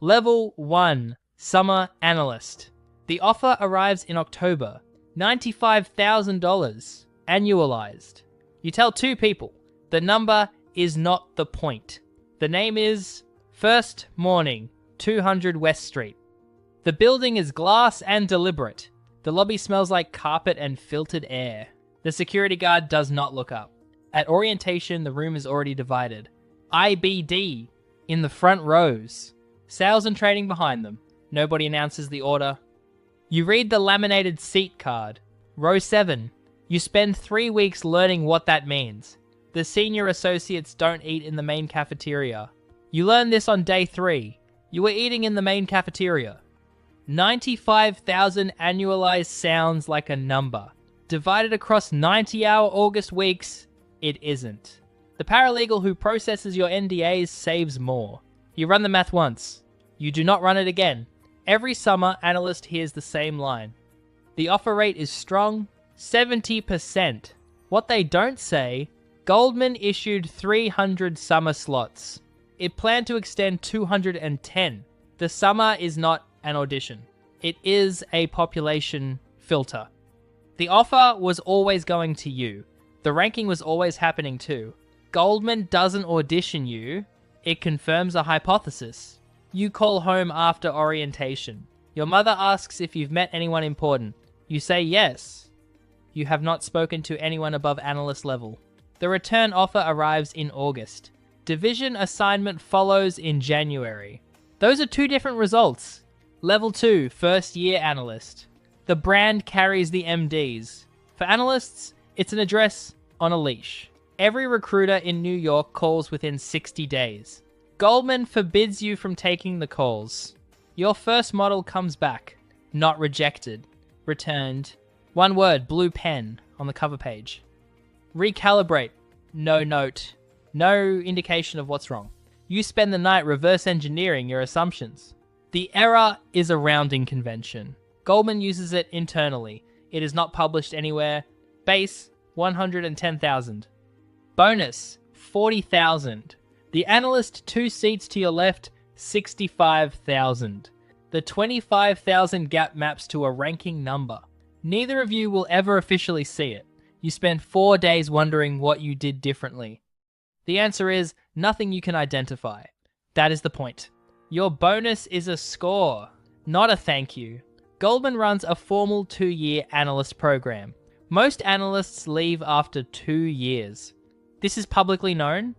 Level 1, Summer Analyst. The offer arrives in October. $95,000, annualized. You tell 2 people. The number is not the point. The name is First Morning, 200 West Street. The building is glass and deliberate. The lobby smells like carpet and filtered air. The security guard does not look up. At orientation, the room is already divided. IBD in the front rows. Sales and trading behind them. Nobody announces the order. You read the laminated seat card. Row 7. You spend 3 weeks learning what that means. The senior associates don't eat in the main cafeteria. You learn this on day 3. You were eating in the main cafeteria. 95,000 annualized sounds like a number. Divided across 90-hour August weeks, it isn't. The paralegal who processes your NDAs saves more. You run the math once. You do not run it again. Every summer, analyst hears the same line. The offer rate is strong, 70%. What they don't say, Goldman issued 300 summer slots. It planned to extend 210. The summer is not an audition. It is a population filter. The offer was always going to you. The ranking was always happening too. Goldman doesn't audition you. It confirms a hypothesis. You call home after orientation. Your mother asks if you've met anyone important. You say yes. You have not spoken to anyone above analyst level. The return offer arrives in August. Division assignment follows in January. Those are 2 different results. Level 2, first year analyst. The brand carries the MDs. For analysts, it's an address on a leash. Every recruiter in New York calls within 60 days. Goldman forbids you from taking the calls. Your first model comes back. Not rejected. Returned. 1 word, blue pen, on the cover page. Recalibrate. No note. No indication of what's wrong. You spend the night reverse engineering your assumptions. The error is a rounding convention. Goldman uses it internally. It is not published anywhere. Base, 110,000. Bonus, 40,000. The analyst 2 seats to your left, 65,000. The 25,000 gap maps to a ranking number. Neither of you will ever officially see it. You spend 4 days wondering what you did differently. The answer is nothing you can identify. That is the point. Your bonus is a score, not a thank you. Goldman runs a formal 2-year analyst program. Most analysts leave after 2 years. This is publicly known.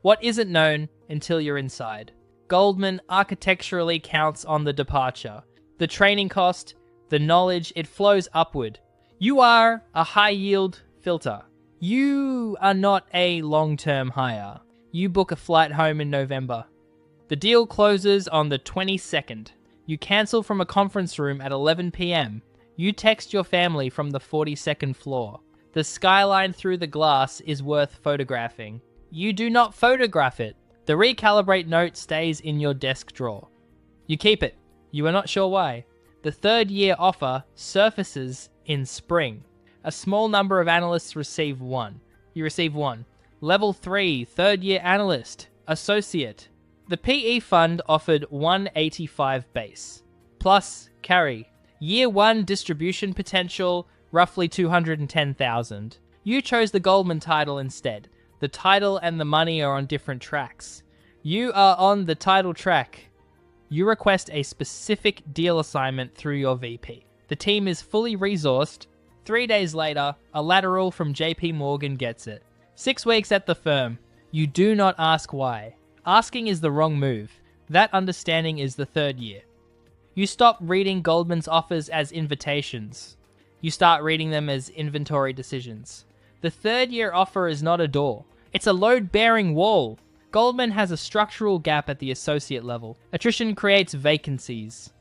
What isn't known until you're inside. Goldman architecturally counts on the departure. The training cost, the knowledge, it flows upward. You are a high-yield filter. You are not a long-term hire. You book a flight home in November. The deal closes on the 22nd. You cancel from a conference room at 11 p.m. You text your family from the 42nd floor. The skyline through the glass is worth photographing. You do not photograph it. The recalibrate note stays in your desk drawer. You keep it. You are not sure why. The 3rd year offer surfaces in spring. A small number of analysts receive 1. You receive 1. Level 3, 3rd year analyst, associate. The PE fund offered 185 base, plus carry. Year 1 distribution potential, roughly 210,000. You chose the Goldman title instead. The title and the money are on different tracks. You are on the title track. You request a specific deal assignment through your VP. The team is fully resourced. 3 days later, a lateral from JP Morgan gets it. 6 weeks at the firm. You do not ask why. Asking is the wrong move. That understanding is the 3rd year. You stop reading Goldman's offers as invitations. You start reading them as inventory decisions. The 3rd year offer is not a door. It's a load-bearing wall. Goldman has a structural gap at the associate level. Attrition creates vacancies.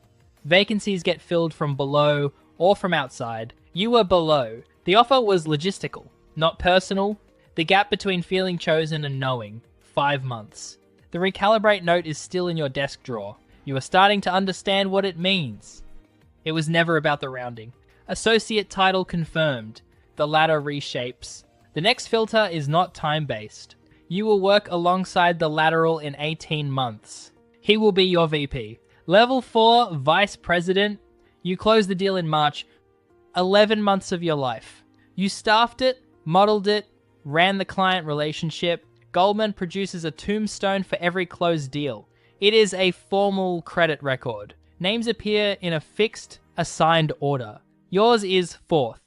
Vacancies get filled from below or from outside. You were below. The offer was logistical, not personal. The gap between feeling chosen and knowing, 5 months. The recalibrate note is still in your desk drawer. You are starting to understand what it means. It was never about the rounding. Associate title confirmed. The ladder reshapes. The next filter is not time-based. You will work alongside the lateral in 18 months. He will be your VP. Level 4, Vice President. You close the deal in March. 11 months of your life. You staffed it, modeled it, ran the client relationship. Goldman produces a tombstone for every closed deal. It is a formal credit record. Names appear in a fixed, assigned order. Yours is 4th.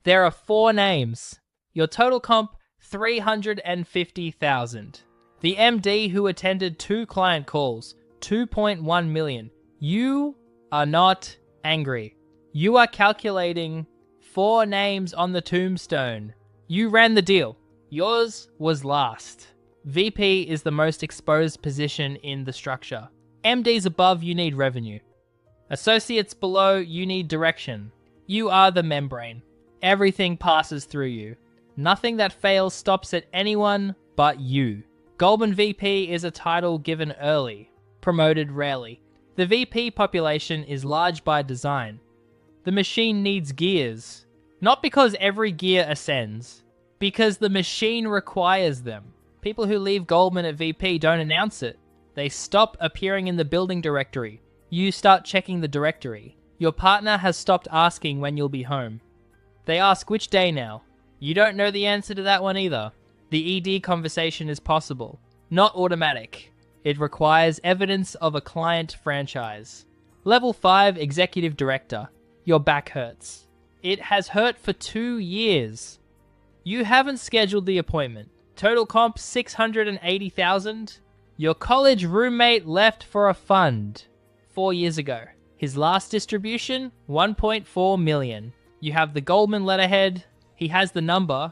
There are 4 names. Your total comp, $350,000. The MD who attended 2 client calls, $2.1 million. You are not angry. You are calculating 4 names on the tombstone. You ran the deal. Yours was last. VP is the most exposed position in the structure. MDs above, you need revenue. Associates below, you need direction. You are the membrane. Everything passes through you. Nothing that fails stops at anyone but you. Goldman VP is a title given early, promoted rarely. The VP population is large by design. The machine needs gears. Not because every gear ascends, because the machine requires them. People who leave Goldman at VP don't announce it. They stop appearing in the building directory. You start checking the directory. Your partner has stopped asking when you'll be home. They ask which day now. You don't know the answer to that one either. The ED conversation is possible, not automatic. It requires evidence of a client franchise. Level 5, Executive Director. Your back hurts. It has hurt for 2 years. You haven't scheduled the appointment. Total comp, $680,000. Your college roommate left for a fund 4 years ago. His last distribution, $1.4 million. You have the Goldman letterhead. He has the number.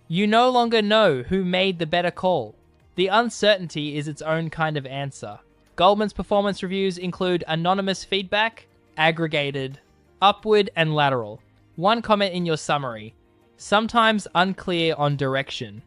You no longer know who made the better call. The uncertainty is its own kind of answer. Goldman's performance reviews include anonymous feedback, aggregated, upward, and lateral. One comment in your summary. Sometimes unclear on direction.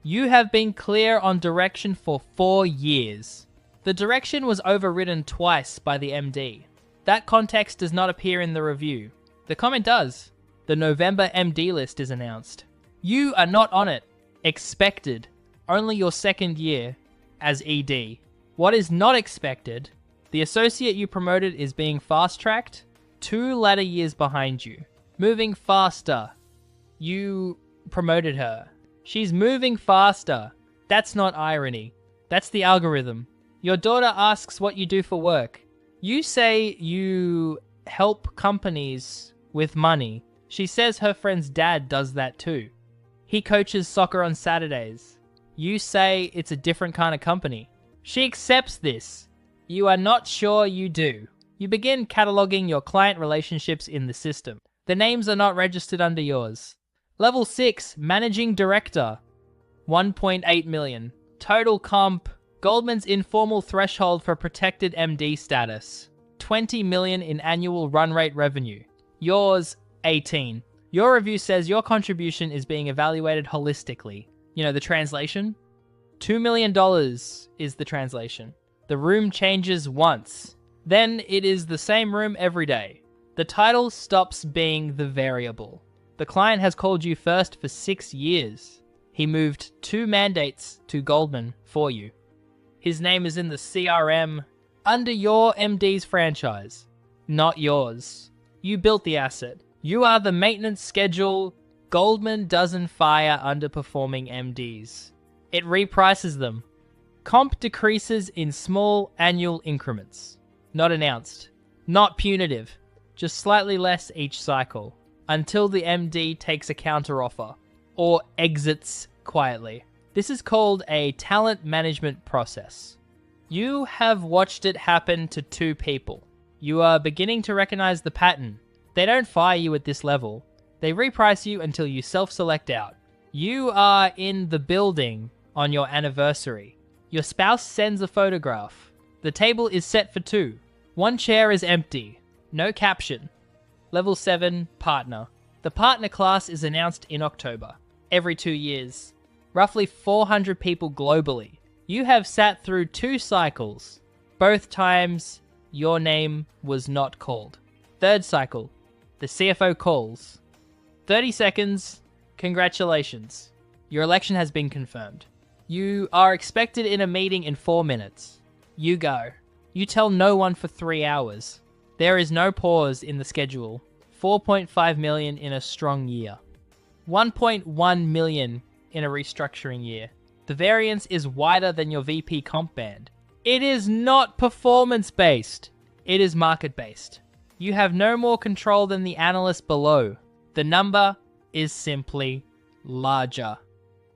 You have been clear on direction for 4 years. The direction was overridden twice by the MD. That context does not appear in the review. The comment does. The November MD list is announced. You are not on it. Expected. Only your 2nd year as ED. What is not expected, the associate you promoted is being fast-tracked 2 latter years behind you. Moving faster. You promoted her. She's moving faster. That's not irony. That's the algorithm. Your daughter asks what you do for work. You say you help companies with money. She says her friend's dad does that too. He coaches soccer on Saturdays. You say it's a different kind of company. She accepts this. You are not sure you do. You begin cataloging your client relationships in the system. The names are not registered under yours. Level 6, Managing Director. $1.8 million. Total comp. Goldman's informal threshold for protected MD status. $20 million in annual run rate revenue. Yours, 18. Your review says your contribution is being evaluated holistically. You know, the translation? $2 million is the translation. The room changes once. Then it is the same room every day. The title stops being the variable. The client has called you first for 6 years. He moved 2 mandates to Goldman for you. His name is in the CRM under your MD's franchise, not yours. You built the asset. You are the maintenance schedule. Goldman doesn't fire underperforming MDs. It reprices them. Comp decreases in small annual increments. Not announced. Not punitive. Just slightly less each cycle. Until the MD takes a counteroffer. Or exits quietly. This is called a talent management process. You have watched it happen to 2 people. You are beginning to recognize the pattern. They don't fire you at this level. They reprice you until you self-select out. You are in the building on your anniversary. Your spouse sends a photograph. The table is set for 2. 1 chair is empty. No caption. Level 7, Partner. The partner class is announced in October. Every 2 years. Roughly 400 people globally. You have sat through 2 cycles. Both times, your name was not called. 3rd cycle. The CFO calls. 30 seconds. Congratulations. Your election has been confirmed. You are expected in a meeting in 4 minutes. You go. You tell no one for 3 hours. There is no pause in the schedule. 4.5 million in a strong year. 1.1 million in a restructuring year. The variance is wider than your VP comp band. It is not performance-based. It is market-based. You have no more control than the analyst below. The number is simply larger.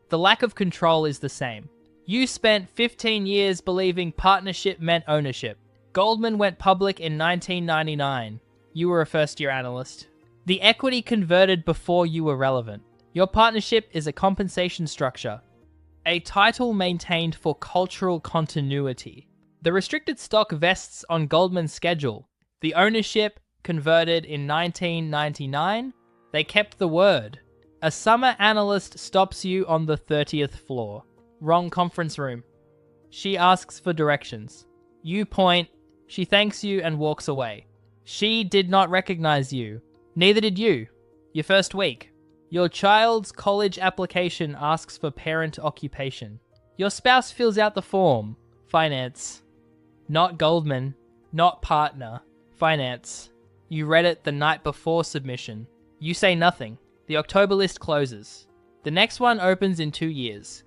The lack of control is the same. You spent 15 years believing partnership meant ownership. Goldman went public in 1999. You were a first-year analyst. The equity converted before you were relevant. Your partnership is a compensation structure, a title maintained for cultural continuity. The restricted stock vests on Goldman's schedule. The ownership converted in 1999. They kept the word. A summer analyst stops you on the 30th floor. Wrong conference room. She asks for directions. You point. She thanks you and walks away. She did not recognize you. Neither did you. Your first week. Your child's college application asks for parent occupation. Your spouse fills out the form. Finance. Not Goldman. Not partner. Finance. You read it the night before submission. You say nothing. The October list closes. The next one opens in 2 years.